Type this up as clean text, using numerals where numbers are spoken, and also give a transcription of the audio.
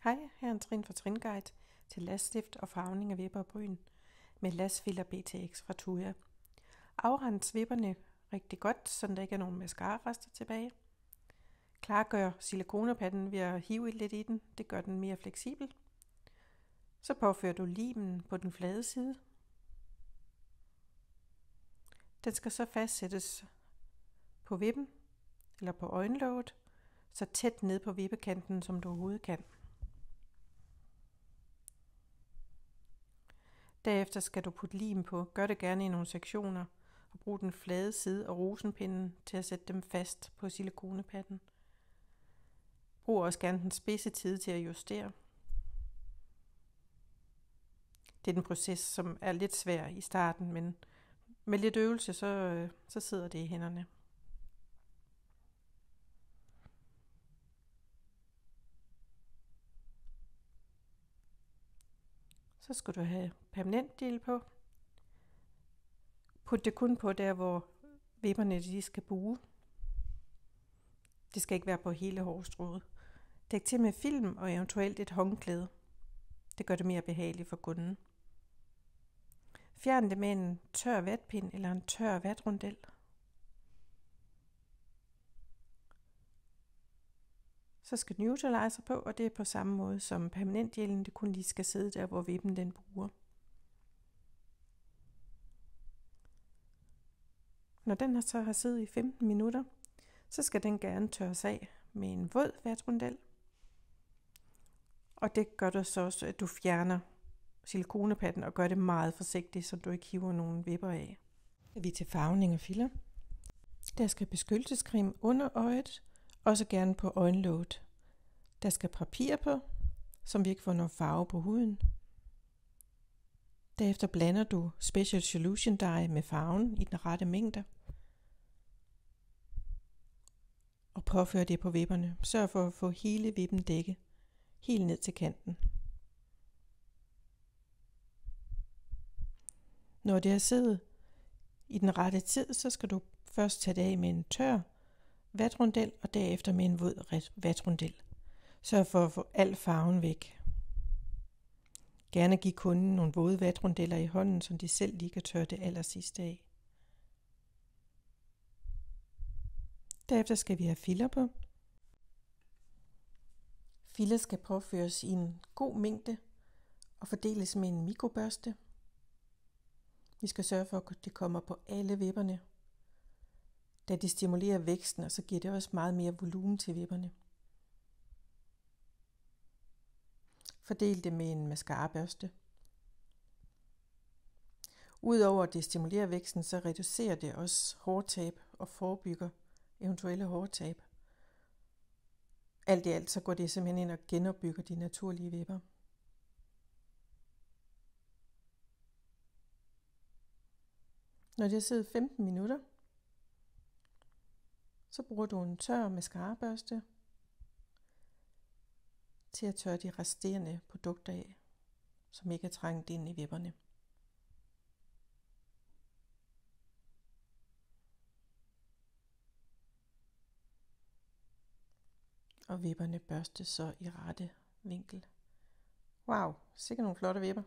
Hej, her er en trin for trin-guide til laststift og farvning af vipper og bryn med lastfiller BTX fra Thuja. Afrens vipperne rigtig godt, så der ikke er nogen mascara-rester tilbage. Klargør silikonepatten ved at hive lidt i den, det gør den mere fleksibel. Så påfører du limen på den flade side. Den skal så fastsættes på vippen eller på øjenlåget, så tæt ned på vippekanten som du overhovedet kan. Derefter skal du putte lim på. Gør det gerne i nogle sektioner og brug den flade side og rosenpinden til at sætte dem fast på silikonepatten. Brug også gerne den spidse side til at justere. Det er en proces, som er lidt svær i starten, men med lidt øvelse, så sidder det i hænderne. Så skal du have permanentdel på. Put det kun på der, hvor vipperne de skal buge. Det skal ikke være på hele hårstrået. Dæk til med film og eventuelt et håndklæde. Det gør det mere behageligt for kunden. Fjern det med en tør vatpind eller en tør vatrundel. Så skal neutralizer på, og det er på samme måde som permanentgelen. Det kun lige skal sidde der, hvor vippen den buer. Når den så har siddet i 15 minutter, så skal den gerne tørres af med en våd vatrundel. Og det gør du så også, at du fjerner silikonepatten og gør det meget forsigtigt, så du ikke hiver nogen vipper af. Vi er til farvning af filler. Der skal beskyttelsescreme under øjet, også gerne på øjenlåget. Der skal papir på, som vi ikke får noget farve på huden. Derefter blander du Special Solution Dye med farven i den rette mængde. Og påfør det på vipperne. Sørg for at få hele vippen dækket, helt ned til kanten. Når det er siddet i den rette tid, så skal du først tage det af med en tør vatrundel, og derefter med en våd vatrundel. Sørg for at få al farven væk. Gerne give kunden nogle våde vatrundeller i hånden, så de selv lige kan tørre det allersidste af. Derefter skal vi have filler på. Filler skal påføres i en god mængde og fordeles med en mikrobørste. Vi skal sørge for, at det kommer på alle vipperne, da det stimulerer væksten, og så giver det også meget mere volumen til vipperne. Fordel det med en mascarabørste. Udover at det stimulerer væksten, så reducerer det også hårtab og forebygger eventuelle hårtab. Alt i alt så går det simpelthen ind og genopbygger de naturlige vipper. Når det har siddet 15 minutter, så bruger du en tør mascarabørste til at tørre de resterende produkter af, som ikke er trængt ind i vipperne. Og vipperne børstes så i rette vinkel. Wow, sikkert nogle flotte vipper.